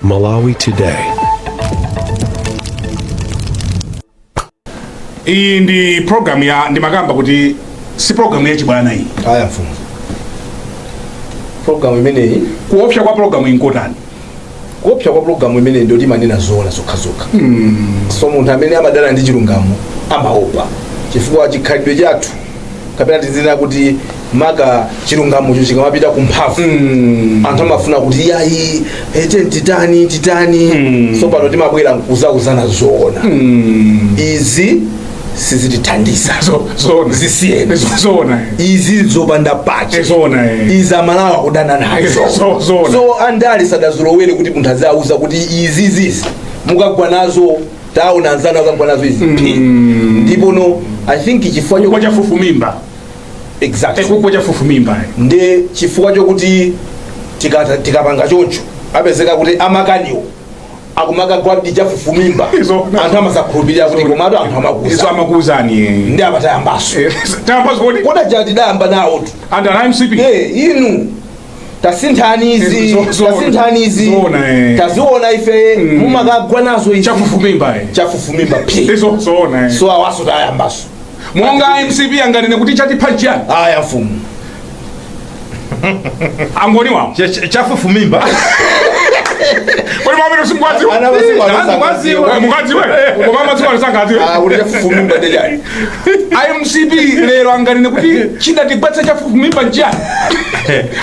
Malawi Today. Iyi ndi program ya ndimakamba kuti si program ya chibwana hii. Aya mfumu. Program imeneyi kuopsha kwa program inkotani. Kuopsha kwa program imeneyi ndio timanena zola zokhazoka. So munthu amene amadana ndi chilungamo amaopa. Chifukwa chikhalidwe chathu kapena tizina kuti maka chilungamo cho chikamapita kumphavu. Anthu amafuna kuti yayi titani. So pano timabwera kuzauzana zoona. Izi sizitithandiza zisiyene zona izi zopanda pache zona iza Malawi kudana nazo so andali sadazulowere kuti munthu azauza kuti izi mukagwa nazo taona anzana akagwa nazo izi ndipo no I think chifukwa cha fufu mimba exactly chifukwa cha fufu mimba nde chifukwa chokuti tikapanga choncho apezeka kuti amakaniwo akumaka gwabdi jafufu mimba anthu amasakhulupirira kuti komatu anthu amakuza amakuzani ndi abatayambaso tayambaso kodi koda jati dayamba nawo tu under MCP inu tasinthani izi taziona ife mumakagwa nazo izi chafufu mimba so awaso tayambaso monga MCP anganene kuti chati panchiyani aya mfumu angoni wawo chafufu mimba Wali mwamino simgwazi wa? Mgwazi we? Mgwama tiwa nisangazi we? Uli chafufu mimba dejari IMCB lero anganine kuti chida tigbatsa chafufu mimba njani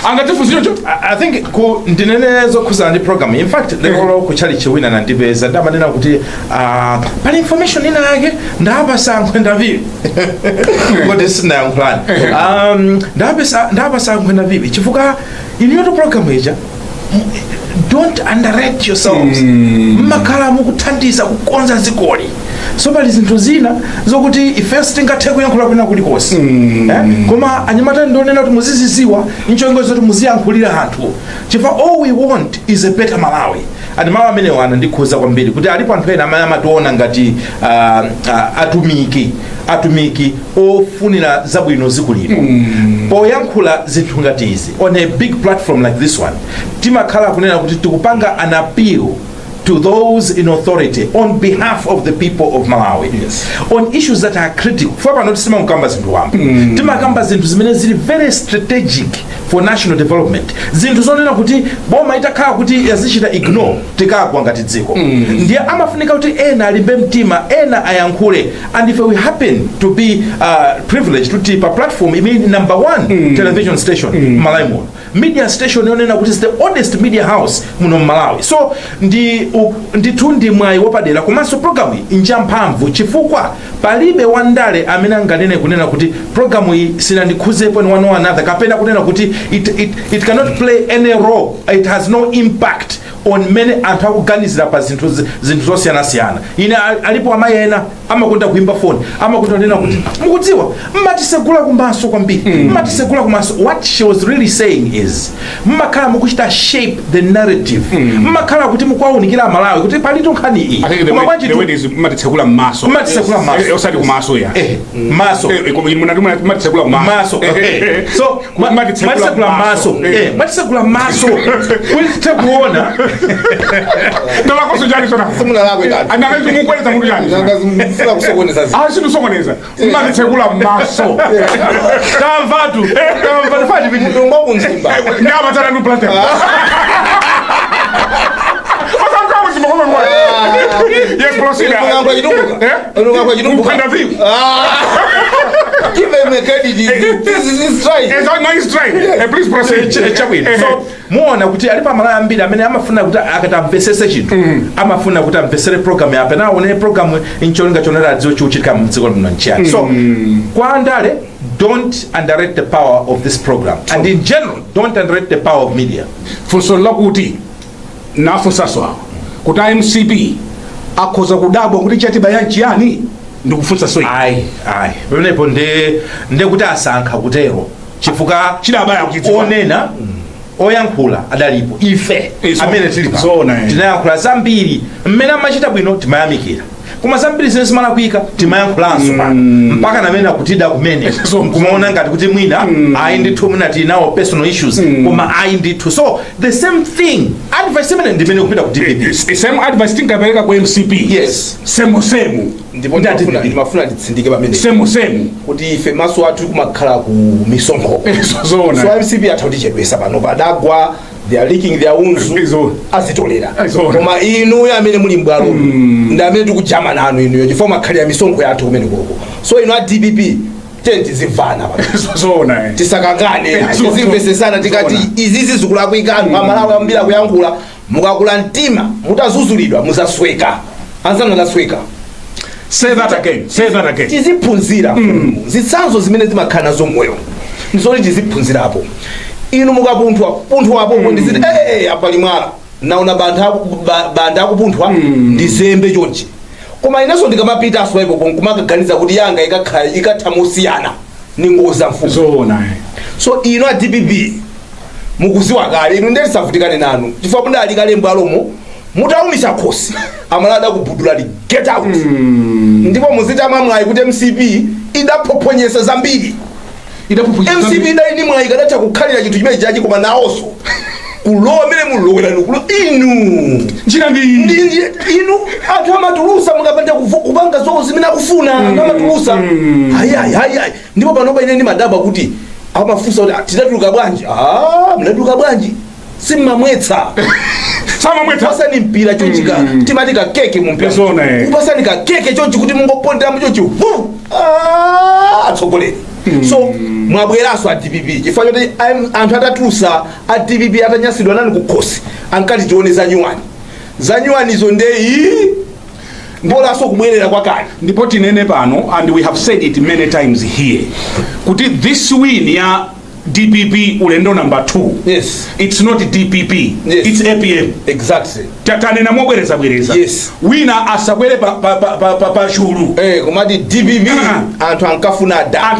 angatifu zino cho? I think ndinenezo kuzana ndi program. In fact, lero kuchali chiwina na ndibeza ndamanena kuti pali information ina yake ndabasa nkwenda vivi ngoti sina yankulani ndabasa nkwenda vivi chifuka iniyoto program ija don't underrate yourselves. Makala mukuthandisa kukonza zikoli. So pali zinthu zina zokuti ife sitingathe yankhula kwina kulikosi. Koma anyamata ndonena kuti muziziziwa inchongo zoti muziyankhulira anthu. Chifukwa all we want is a better Malawi. And Malawi amene wana ndikhuza kwambiri kuti alipo anthu ena amene amationa ngati atumiki ofunira zabwino zikulino. Poyankhula zinthu ngati izi on a big platform like this one timakhala kunena kuti tikupanga an appeal to those in authority on behalf of the people of Malawi. Yes. On issues that are critical. For not to mukamba zinthu wamba. Timakamba zinthu zimene zili very strategic for national development. Zinthu zonena kuti boma itakhala kuti yazichita ignore tikagwa ngati dziko. Ndiye amafunika kuti ena alimbe mtima, ena ayankhule, and if we happen to be privileged to tip a platform imene number 1 television station Malawi muno. Media station yonena kuti is the oldest media house muno Malawi. So nditundi mwayi wopadera komanso programu injamphamvu chifukwa palibe wandale amene anganene kunena kuti programu iyi sinandikhuzepo ni one or another kapena kunena kuti it cannot play any role, it has no impact on many anthu akuganizira pa zinthu zosiyana-siyana. Ine alipo amayi ena amakonda kuimba phone amakonda kunena kuti mukudziwa mmatisegula kumaso kwambiri mmatisegula kumaso. What she was really saying is mmakhala mukuchita shape the narrative mmakhala kuti mukwaunikira Malawi kuti palitu nkhani iyi koma bwanji mmatisegula maso osati kumaso ya maso mmatisegula maso so mmatisegula maso kuti kuona ndola koso jani sona simula lako ikati angazi mukweleza mundu jani ngazimfuna kusokoneza zi sindusokoneza mmatisegula maso kamvatu fati bintu ngoku nzimba ngabatana nu platem yes, proceed. Give him a credit. This is right. It's right. Please proceed. So, muona kuti alipa Malawi ambiri amene amafuna kuti akatamvesese chinthu amafuna kuti amvesere program yape na one program incholinga chonera dzo chuchitika mdziko muno nchiyani. So, kwa andale don't underrate the power of this program. And in general, don't underrate the power of media. Funso lakuti Nafe saswa kuti MCP akhoza kudabwa kuti chatiba ya nchiyani ndikufunsa soyi pamenepo nde kuti asankha kutero chifukwa chidabaya onena oyankhula adalipo ife amene tilipa tinayankhula zambiri mmene amachita bwino timayamikira koma zambiri zimene zimalakwika timayankhulanso pano mpaka namene akutida kumene kumaona ngati kuti mwina ayi ndithu mwina tinawo personal issues koma ayi ndithu. So the same thing advice imene ndimene kupita ku DPP same advice tingapereka ku MCP. Yes, same ndipo ndimafuna nditsindike pamene same kuti ife maso athu kumakhala ku misonkho. So MCP atha kutichedwesa pano padagwa, they are leaking their unzu azitolera. Koma inu amene muli mbwalo ndi amene tikujama nanu inuyo chifukwa makhalira misonkho yathu kumene koko. So inu a DPP tenti zimvana pano tisakangane tizimvesesana tikati izizi zikulakwika anthu amalawi ambira kuyankhula mukakula mtima mutazuzulidwa muzasweka anzanu azasweka. Say that again. Tiziphunzira zitsanzo zimene zimakhala nazo moyo nzoti tiziphunzirapo. Inu mukapunthwa apo ndiziti apali mwala naona banda akupunthwa ndizembe chonchi. Koma inaso ndikamapita aswaipo kumakaganiza kuti yanga ikathamosiyana ningoza mfumu. So inu a DPP mukuziwa kale inu ndetisavutikane nanu chifukwa mudali kale mbwalomo mutaumisha khosi amalada kubudula li get out. Ndipo muzita mwamwayi kuti MCP idaphoponyesa zambiri. MCP idali mwayi kadatha kukhalira chinthu chimene chachi koma naoso kulowa mene mulowera nukulo inu inu anthu amatulusa mukapanda kupanga zonse zimene akufuna amatulusa hayi ndipo panopa ine ndimadabwa kuti amafunsa kuti titatuluka bwanji. Mnatuluka bwanji simmamwetsa pasani mpira chonchika timati kakeke mumpira kupasani kakeke chonchi kuti mungopondera muchonchi atsogoleri. So mwabweraso a DPP chifukwa choti anthu atatulusa a DPP atanyasidwa nani kukhosi ankati tione zanyuwanizo ndeyi mbolaso kubwerera kwakale. Ndipo tinene pano and we have said it many times here kuti this win ya DPP ulendo number 2. Yes. It's not DPP. Yes. It's APM. Exactly. Tanena mobwereza. Yes. Wina asabwere pa shuru. Komati DPP anthu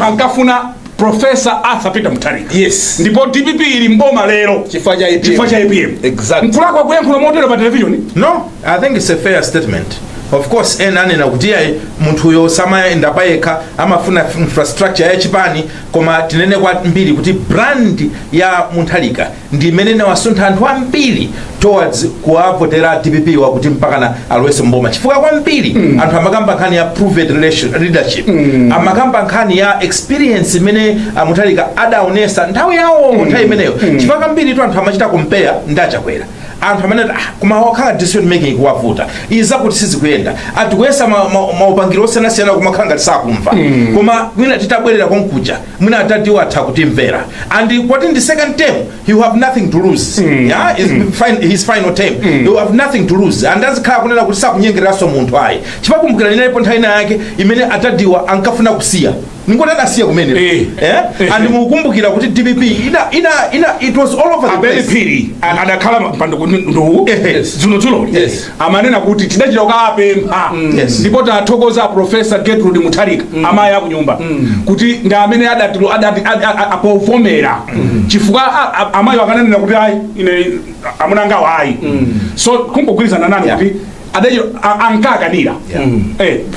ankafuna Professor Arthur Peter Mutharika. Yes. Ndipo DPP ili mboma lero chifukwa cha APM. Exactly. Mkulakwa kuyankhula motero pa television? No, I think it's a fair statement. Of course enanena kuti ayi munthu yo samayenda payekha amafuna infrastructure ya chipani koma tinene kwambiri kuti brand ya Mutharika ndi imene nawasuntha anthu ambiri towards kuwavotera DPP wakuti mpakana alowese mboma chifukwa kwambiri anthu amakamba nkhani ya proven leadership amakamba nkhani ya experience imene Mutharika adaonesa nthawi yawo nthawi imeneyo chifukwa kwambiri tu anthu amachita compare ndachakwera anthu amene kuma wakhala decision making kuwavuta iza kuti sizikuyenda atikwesa maupangiro osiyana kumakhala ngati sakumva koma mwina titabwerera konkuja mwina atatiwo atha kutimvera and what in the second term he will have nothing to lose. Yeah, his final term he will have nothing to lose and azikhala kunena kuti sakunyengereraso munthu ayi chipakumbukira linalipo nthawi ina yake imene atadiwa ankafuna kusiya ningoti adasiya kumene and mukumbukira kuti DPP it was all over the place. Piri adakhala mpando ndu zuno amanena kuti tidachita ukapempha ndipo tathokoza Professor Gertrude Mutharika amayi akunyumba kuti ndi amene apovomera chifukwa amayi akanena kuti ayi ine amunanga wayi so kumbukwirizana nani kuti adejo ankakanira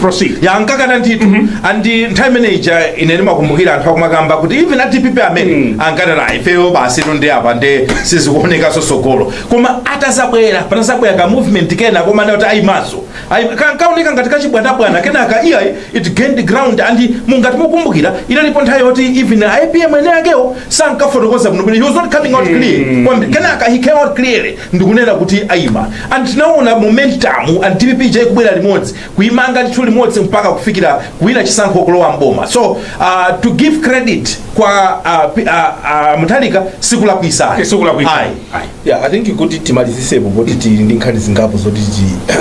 proceed ya ankakana nditu andi nthawi manager inene makumbukira anthu akumakamba kuti even a DPP amene ankadala ifeyo basi ndi apa nde sizikuoneka sosogolo koma atazabwera panazabwera ka movement kena koma ndati ayimazo kaoneka ngati kachibwanabwana kenaka it gained ground and mungati mukumbukira inalipo nthawi yoti even IPM ene yakewo sankafotokoza bwino he was not coming out clear kenaka he came out clearly ndikunena kuti ayima and tinaona momentum and DPP jai kubwera limodzi kuimanga nthu limodzi mpaka kufikira kuwina chisankho kulowa mboma. So to give credit kwa Mutharika sikulakwisa. Yeah, I think you could timalizisepo kuti ndi nkhani zingapo zoti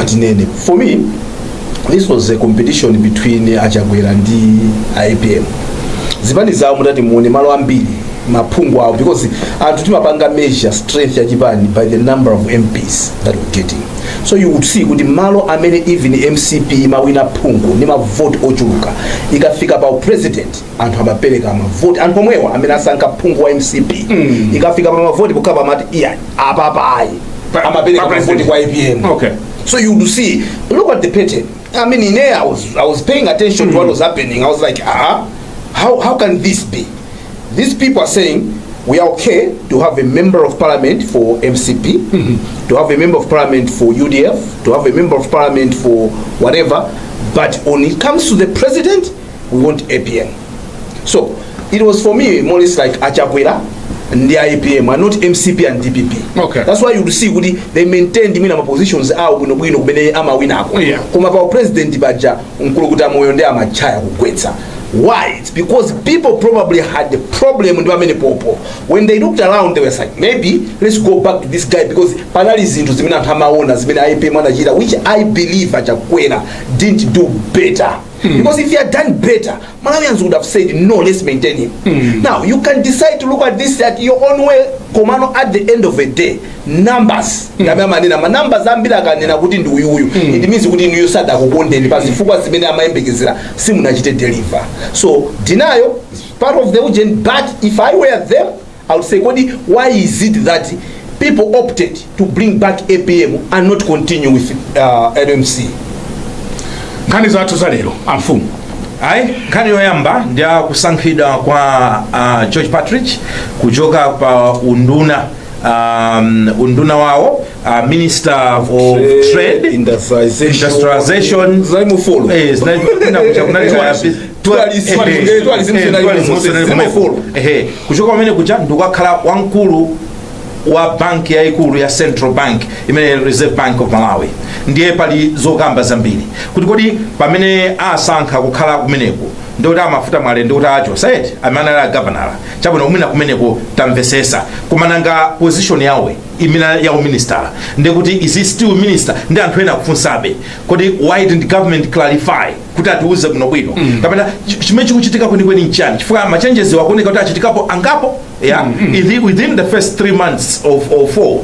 tinene. For me this was a competition between Achagwera ndi IPM. Zipani zawo mutati muone malo ambiri maphungu awo because anthu timapanga measure strength ya chipani by the number of MPs that we're getting. So you would see kuti malo amene even MCP mawina phungu ni mavote ochuluka ikafika pa president anthu amapereka mavote anthu omwewa amene asankha phungu wa MCP ikafika pa mavote kukapa mati iya apapai amapereka mavote kwa IPM. So you would see, look at the pattern. I mean, in there, I was paying attention to what was happening. I was like, how can this be? These people are saying, we are okay to have a member of parliament for MCP, to have a member of parliament for UDF, to have a member of parliament for whatever, but when it comes to the president, we want APM. So it was for me more or less like Achakwera and the IPM and not MCP and DPP. Okay. That's why you see they maintain the positions out when we ama wina. Koma pa president baja unkulukuta moyo nde amachaya kukwetsa. Why? It's because people probably had the problem with many people. When they looked around, they were like, maybe let's go back to this guy because parallelism to Zimina Tamaona, Zimina IP manager, which I believe Achakwera didn't do better. Because if he had done better, Malawians would have said, no, let's maintain him. Now, you can decide to look at this at your own way. Komano, at the end of the day, numbers. Numbers it means you start to deliver. So, denial is part of the urgent, but if I were them, I would say, why is it that people opted to bring back APM and not continue with LMC? Nkani zathu za lero amfumu nkhani yoyamba ndi kusankhidwa kwa George Patrick kuchoka pa unduna wawo Minister of Trade, Industrialization, kuchoka pamene kuja ndikukhala wamkulu wa banki yaikulu ya Central Bank imene Reserve Bank of Malawi. Ndiye pali zokamba zambiri kuti kodi pamene asankha kukhala kumeneko ndoti amafuta mwale ndoti acho said amanala governor chabona umina kumeneko tamvesesa kumananga position yawe imina ya minister ndekuti is he still minister ndi anthu ena kufunsabe kodi why didn't government clarify kuti atiuze kuno bwino kapena chimene chikuchitika kwenikweni nchani chifukwa ma changes wakuoneka kuti achitikapo angapo within the first 3 months of 4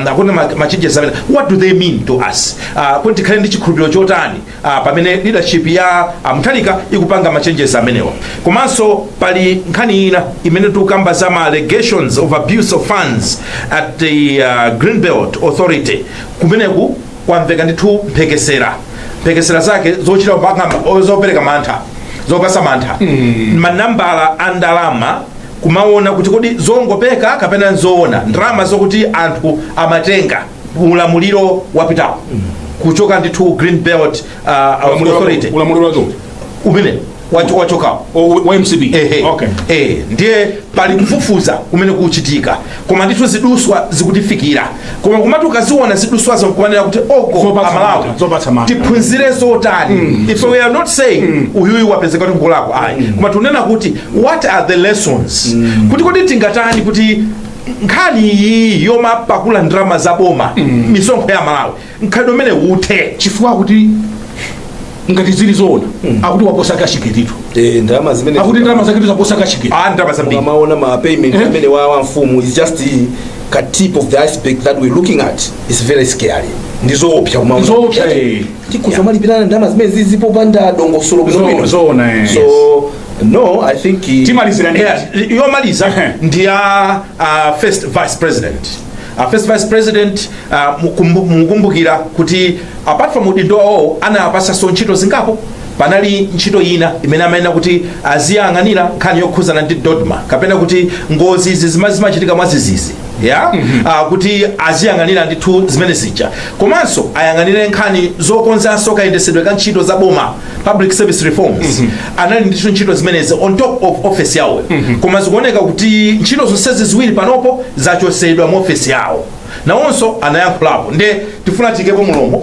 akuna ma changes amene what do they mean to us kuti khale ndi chikhulupiriro chotani pamene leadership ya Mutharika ikupanga ma changes amenewa komanso pali nkhani ina imene tukamba za ma allegations of abuse of funds at the Greenbelt Authority kumeneku kwamveka ndithu mphekesera zake zochita mpaka zopereka mantha zopasa mantha manambala andalama kumaona kuti kodi zongopeka kapena nzoona ndalama zokuti anthu amatenga ulamuliro wapitawo kuchoka ndithu Greenbelt Authority ulamuliro wazo umene wachoka wa MCB. Okay. Ndiye pali kufufuza kumene kuchitika koma ndithu ziduswa zikutifikira koma kumati ukaziona ziduswa zokumanira kuti Malawi tiphunzire zotani if we are not saying uyuyu wapezeka kuti ngolako koma tunena kuti what are the lessons kuti kodi tingatani kuti nkhani iyi yomapakula ndrama za boma misonkho ya Malawi nkhani umene uthe chifukwa kuti ngati zili zoona akuti waposa kashiketitu ndalama zimene akuti ndalama zaketu zaposa kashiketitu ndalama zambiri maona ma payment amene wa mfumu is just a tip of the iceberg that we're looking at is very scary ndizoopsa kumaona zoopsa malipirana ndalama zimene zizipo panda dongosolo zoona so no I think timalizira yomaliza ndiya first vice president First Vice President mukumbukira kuti apart from udindo wawo anapasa so ntchito zingapo panali ntchito ina imene amayenera kuti aziyang'anira nkhani yokhuzana ndi dodma kapena kuti ngozi izi zimachitika mwazizizi kuti aziyang'anira ndithu zimene zija komanso ayang'anire nkhani zokonzanso kayendesedwe ka ntchito za boma public service reforms anali ndithu ntchito zimenezi on top of office yawo koma zikuoneka kuti ntchito zonsezi ziwiri panopo zachosedwa mu office yawo nawonso anayankhulapo nde tifuna tikepo mulombo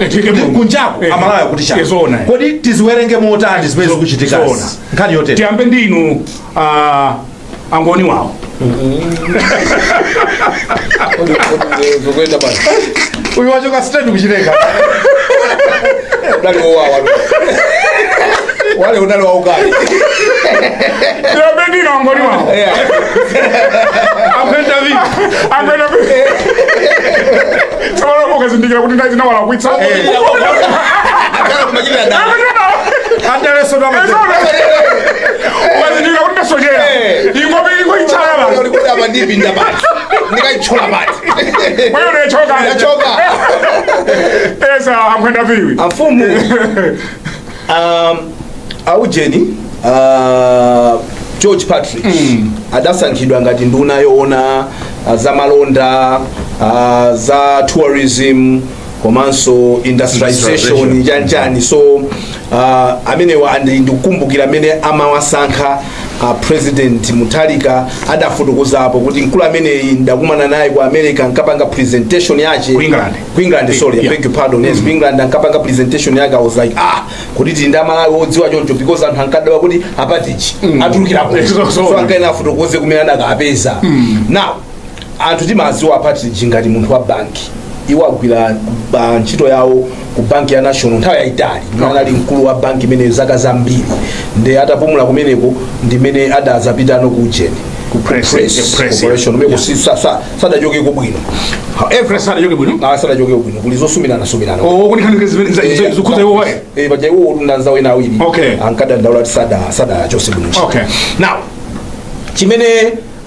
kunjako Amalawi kuti chani kodi tiziwerenge motani zimene zikuchitika nkhani yote tiyambe ndinu angoni wawo uyu wachoka straight kuchileka wale unalo wa ugali tiyambe ndinu angoni wawo apenda vipi tawala kwa kazindikira kuti ndazi na wala kuitsa akala kumajina ya dada andale soda mazina wazindikira kuti ndasojera ingo ichala basi ulikuta abandibi ndabati nikaichola bati wewe unachoka esa amkwenda viwi amfumu aujeni George Patrick adasankhidwa ngati nduna yoona za malonda za tourism komanso industrialization janjani so amene ndikukumbukira amene amawasankha president Mutharika adafotokozapo kuti mkulu amene ndakumana naye ku America nkapanga presentation yache ku England sorry I beg your pardon yes ku England nkapanga presentation yake I was like kuti tinda Malawi odziwa choncho because anthu ankadawa kuti apatichi atulukirapo so ankaena afotokoze kumene adakapeza now anthu timaziwa apatichi ngati munthu wa banki iwo agwira ntchito yawo ku banki ya national nthawi yayitali anali mkulu wa banki imene zaka zambiri ndi atapumula kumeneko ndimene adazapita no ku Ujeni ku press corporation umeko sadachoke kubwino however sadachoke bwino sadachoke kubwino kulizosumirana kuni khani zikuza iwo baja iwo undanza wena awiri ankada ndaula sada chose bwino now chimene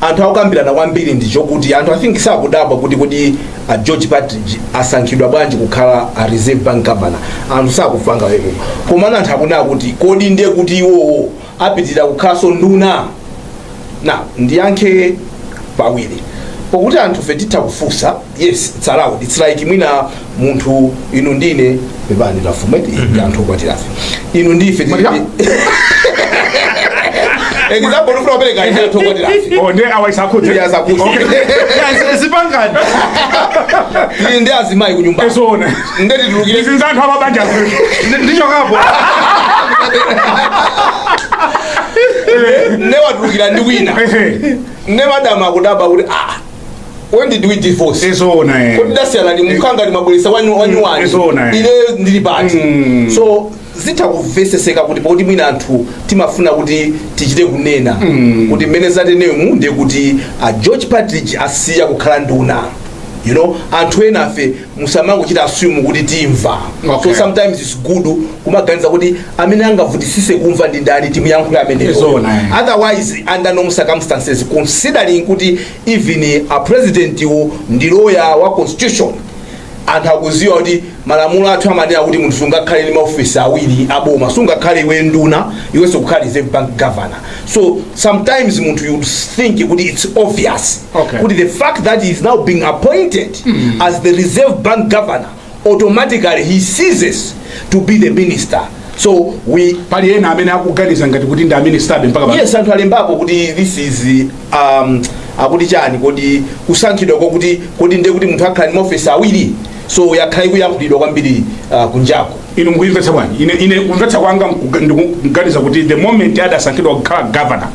anthu akukambirana kwambiri ndichokuti anthu I think sakudabwa kuti George Patrick asankhidwa bwanji kukhala a Reserve Bank governor anthu sakufanga weko koma anthu akunena kuti kodi ndiye kuti iwo apitira kukhaso nduna na ndiyankhe pawiri pokuti anthu fetita kufusa yes it's allowed it's like mwina munthu inu ndine bebani lafumeti anthu kwatirafe inu ndife example ufuna peleka ine to kwatira onde awaisakhuti yasakuti sipangani ndi azimai kunyumba esona ndeti tulukire zinzanthu ababanja ndicho kapo newa tulukira ndi wina ne madam akudaba kuti when did we divorce esona kuti dasiyana ndi mukanga ndi mabulisa wanyuwani ile ndili pati so zitakuveseseka kuti poti mwina anthu timafuna kuti tichite kunena kuti mmene zatenemu ndiye kuti George Patrick asiya kukhala nduna you know anthu enafe musamangochita assume kuti timva so sometimes it's good kumaganiza kuti amene angavutisise kumva ndi ndani timuyankhule amene otherwise under no circumstances considering kuti even a president ndi lawyer wa constitution anthu akuziwa kuti malamulo athu amanena kuti munthu sungakhale ndi maofisi awiri aboma sungakhale iwe nduna iwenso kukhala Reserve Bank governor so sometimes munthu you think kuti it's obvious kuti the fact that he is now being appointed as the Reserve Bank governor automatically he ceases to be the minister so we pali ena amene akuganiza ngati kuti ndi a minister mpaka yes anthu alembapo kuti this is akuti chani kodi kusankhidwa kuti ndiye kuti munthu akhala ndi maofisi awiri so yakhala kuyankhulidwa kwambiri kunjako inu mukuyimvetsa bwanji ine kumvetsa kwanga ndikuganiza kuti the moment adasankhidwa kukhala governor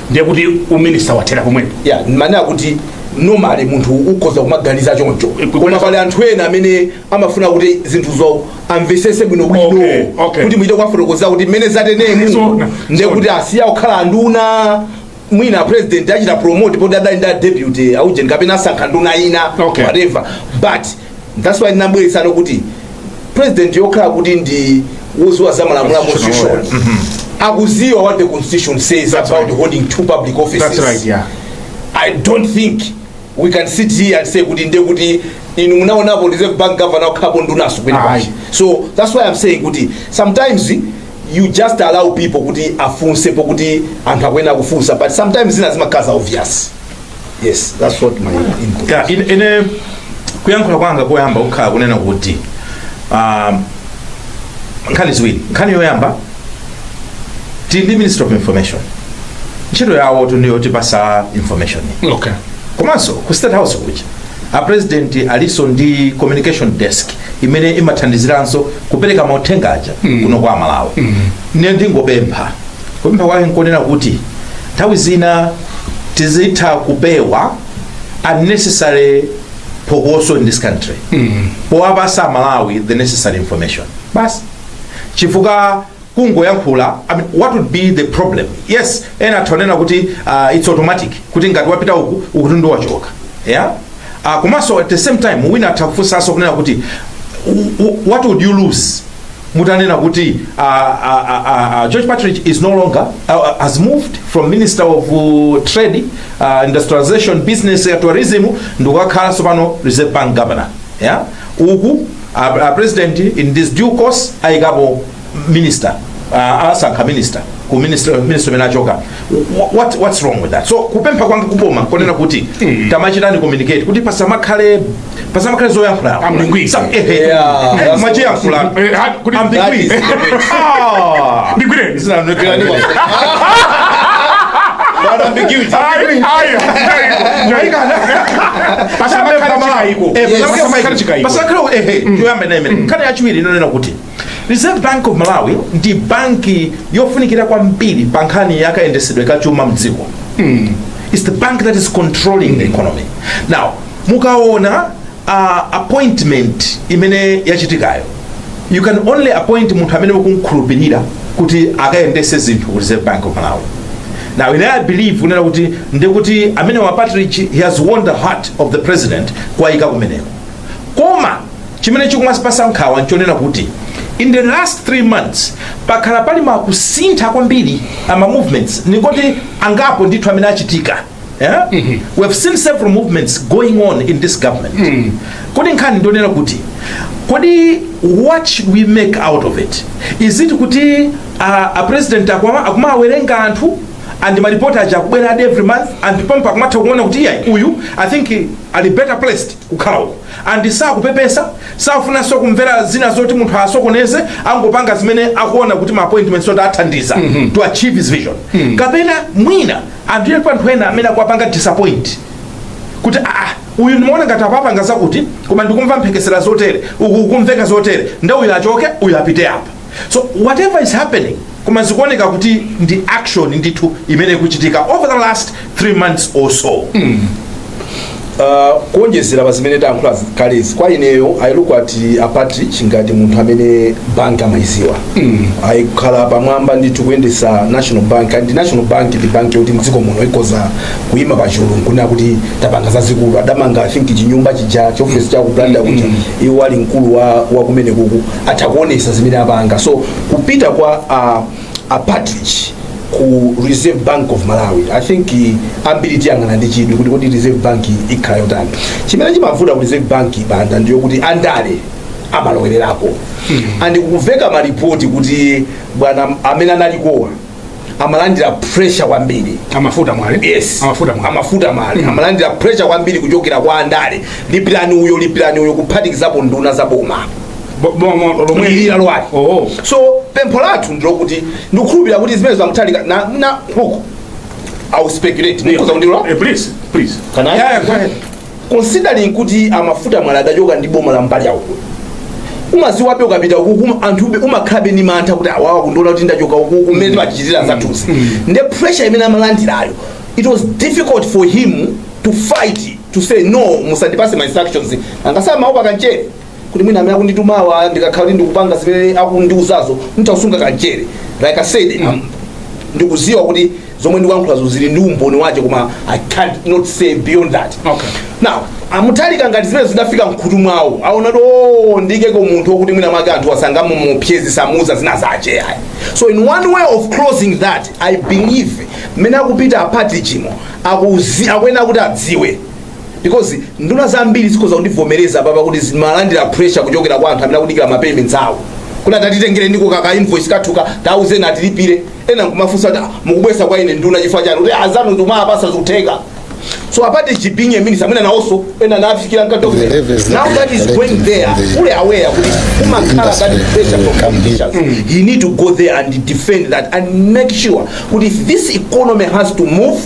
ndiye kuti uminister wathera pomwepo manena kuti normally munthu ukhoza kumaganiza choncho koma pali anthu ena amene amafuna kuti zinthuzo amvesese bwinobwino kuti muite kwafotokoza kuti mmene zatenemu ndiye kuti asiya kukhala nduna mwina president achita promote poti adali nda deputy aujeni kapena asankha nduna ina whatever but that's why ndinabweresano kuti president yokhala kuti ndi woziwa za malamulo a constitution akuziwa what the constitution says about holding two public offices. That's right, yeah. I don't think we can sit here and say kuti ndiye kuti inu munaonapo Reserve Bank governor okhapo ndunaso kwenikweni so that's why I'm saying kuti sometimes you just allow people kuti afunse pokuti anthu akwena kufunsa but sometimes zina zimakhaza obvious. Yes, that's what my input. Yeah, ine kuyankhula kwanga koyamba ukhala kunena kuti nkhani ziwiri nkhani yoyamba ndi Minister of Information ntchito yawo ndiyo tipasa information komanso ku State House kuja a president aliso ndi communication desk imene imathandiziranso kupereka mauthenga aja kuno kwa Malawi ne ndingopempha kwake nkonena kuti nthawi zina tizitha kupewa unnecessary phokoso in this country powapasa Malawi the necessary information basi chifukwa kungoyankhula I mean what would be the problem yes ena tonena kuti it's automatic kuti ngati wapita uku ukutundu wachoka yeah komanso at the same time wina atakufunsanso kunena kuti what would you lose mutanena kuti George Patrick is no longer has moved from Minister of Trade, Industrialization, Business, Tourism ndikakhala sopano Reserve Bank governor yeah uku president in this due course ayikapo minister asankha minister ku minister menachoka. What's wrong with that? So kupempha kwange kuboma konena kuti tamachitani communicate kuti pasamakhale zoyankhula amlingwi machiyankhula kuti amlingwi ndigwire kana yachiwiri inonena kuti Reserve Bank of Malawi ndi banki yofunikira kwambiri pankhani yakayendesedwe kachuma mdziko. It's the bank that is controlling the economy. Now mukaona appointment imene yachitikayo, you can only appoint munthu amene mukumkhulupirira kuti akayendese zinthu ku Reserve Bank of Malawi. Now I believe unena kuti ndekuti amene wa Patrick, he has won the heart of the president kwaika kumeneko. Koma chimene chikumasipasa nkhawa nchonena kuti in the last 3 months pakhala pali makusintha kwambiri ama movements nikoti angapo ndithu amene achitika. We have seen several movements going on in this government. Kodi nkhani ndonena kuti kodi what should we make out of it? Is it kuti a president akumawerenga anthu and maripoti aja kubwera every month and pampa kumatha kuona kuti uyu I think ali better placed kukhala and sakupepesa safuna kumvera zina zoti munthu asokoneze angopanga zimene akuona kuti ma appointments oti athandiza to achieve his vision. Kapena mwina andile panthu ena amene akuapanga disappoint kuti uyu ndimaona ngati apapanga zakuti koma ndikumva mphekesera zotere ukumveka zotere nda uyu achoke uyu apite apa. So whatever is happening kuma zikuoneka kuti ndi action ndithu imene kuchitika over the last 3 months or so. Kuonjezera pazimene tankhula kalezi kwa ineyo I look at Patrick ngati munthu amene bank amayiziwa. Ayikhala pamwamba ndithu kuyendesa National Bank and National Bank ndi bank yoti mdziko muno ikoza kuyima pa chulungu kuna kuti tapanga zazikulu adamanga I think chinyumba chija chofesi cha kublanda kuti iwo ali mkulu wa kumene kuku atakuonesa zimene apanga. So kupita kwa Patrick ku Reserve Bank of Malawi I think ability yangana ndi chidwi kuti Reserve Bank ikhala yotani. Chimene chimavuta ku Reserve Bank banda ndiyo kuti andale amalowererapo and kuveka maripoti kuti bwana amene analikowa amalandira pressure kwambiri amafuta mwale. Yes, amafuta mwale amalandira pressure kwambiri kuchokera kwa andale lipirani uyo kuphatikizapo nduna za boma lomwelira lwake. So pempho lathu ndilokuti ndikukhulupirira kuti zimene zamuthalika na look I will speculate because please can I? Go ahead. Considering kuti amafuta mwala adachoka ndi boma la mbali yako umaziwape ukapita uku anthu umakhabe ni mantha kuti awawa kundola kuti ndachoka uku kumene machitira zathuzi nde pressure imene amalandirayo it was difficult for him to fight to say no musandipase my instructions angasama maopa kanchere kuti mwina amene akunditumawa ndikakhala ndikupanga zimene akundiuzazo mtausunga kanchere like I said ndikuziwa kuti zomwe ndikuyankhulazo zili ndi umboni wache koma I can't not say beyond that. Okay. Now amuthalika ngati zimene zidafika mkhutu mwawo aona ndikeko munthu wokuti mwina mwake anthu wasangamo mupyezi samuza zina zache. So in one way of closing that I believe mmene akupita apati chimo akwena kuti adziwe because nduna zambiri zikhoza kundivomereza papa kuti zimalandira pressure kuchokera kwa anthu amene akudikira ma payments awo kuna tatitengere ndiko kaka invoice kathuka tauzena atilipire ena nkumafunsa kuti mukubwesa kwa ine nduna chifukwa chanu kuti azanu ndumapasa zikutheka. So apart chipinye minister mwina naoso ena nafikira nkatoke now that is going there fully aware kuti umakhala that pressure from politicians he need to go there and defend that and make sure kuti if this economy has to move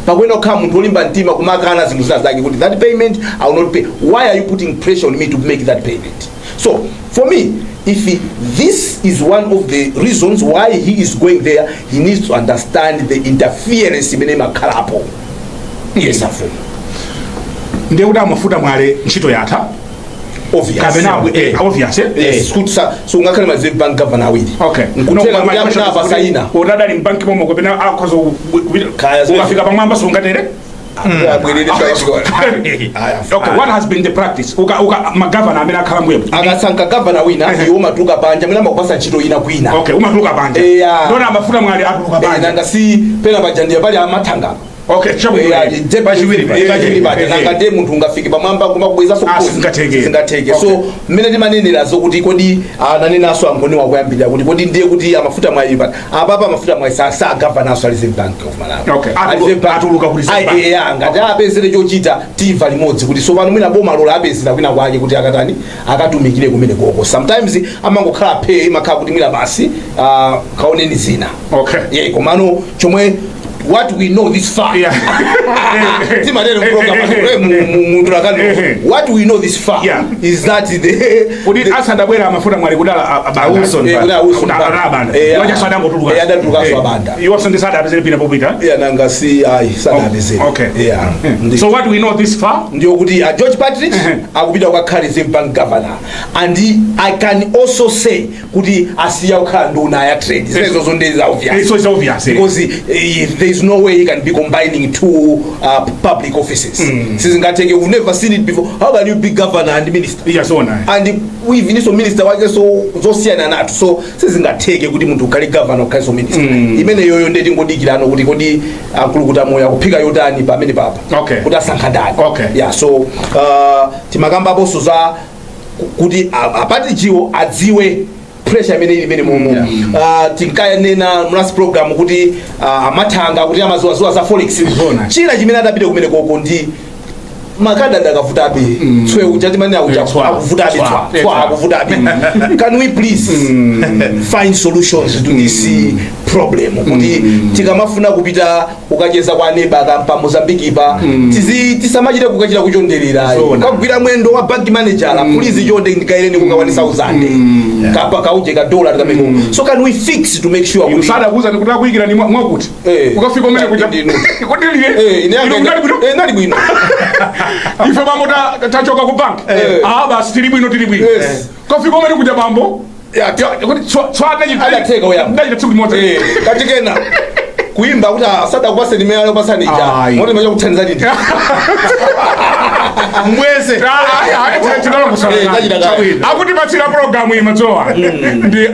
pakwena kukhala munthu olimba mtima kumakana zinthu zina zake kuti that payment I will not pay. Why are you putting pressure on me to make that payment? So for me if this is one of the reasons why he is going there he needs to understand the interference imene makhalapo. Yes afo ndiye kuti amafuta mwale ntchito yatha obvious. So ngakhale ma Reserve Bank governor awiri udadali mbanki momwe kapena akhoza ukafika pamwamba sungatere. Okay, what has been the practice? Magavana amene akhala mbuyo akasankha governor wina iwo matuka banja mwina makupasa ntchito ina kwina. Okay, umatuka banja ndona amafuta mwale atuluka banja nanga si pena banja ndiye pali amathanga Okay, ngate munthu ungafike pamwamba kumakubweza singateke. So mmene timanenera zokuti kodi ananenaso angoni wakuyambira kuti kodi ndiye kuti amafuta mwayipa apapa amafuta mwaisa sagavanaso ali Reserve Bank of Malawi. Atuluka kuti ngati apezere chochita tiva limodzi kuti sopano mwina boma lola apezera kwina kwake kuti akatani akatumikire kumene koko. Sometimes amangokhala pay makhala kuti mwina basi kaoneni zina. Komano chomwe what we know this far. What we know this far is that the asandabwera amafuta mwali kudala so what we know this far ndio kuti George Patrick akupita kwa Reserve Bank governor, and I can also say kuti asiya ukhala nduna ya trade. Sezo ndeza obvious because there is no way he can be combining two public offices. We've never seen it before. How can you be governor and minister? And we've been so minister so sizingateke kuti muntu ukali governor ukali so minister. Imene yoyo ndeti ngodikirano kuti kodi akulukuta moya kuphika yotani pamene papa kuti asankhadani. So timakamba boso za kuti apati jiwo adziwe pressure imene mumu tinkaya nena last program kuti amathanga kuti amazuwa za forex china chimene adapita kumene koko ndi makada ndakavutabe twe uchati mani akuvutabe akuvutabe. Can we please find solutions to this problem kuti tikamafuna kupita ukacheza kwa neighbor kampa Mozambique pa tisamachita kukachira kuchonderera kagwira mwendo wa bank manager please chonde ndikaireni kukawani 1000 kapa kauje ka dollar kameko. So can we fix to make sure kuti sada kuza ndikuta kuikira ni mwakuti ukafika umene kuja kodiliye nali bwino ife bambo tachoka ku bank basi tili bwino kafika umene kuja bambo adateka uyamba katikena kuimba kuti asada kupasa nimeyalo pasani ija mwote maja kutaniza nini mweze akuti patira programu imazowa ndi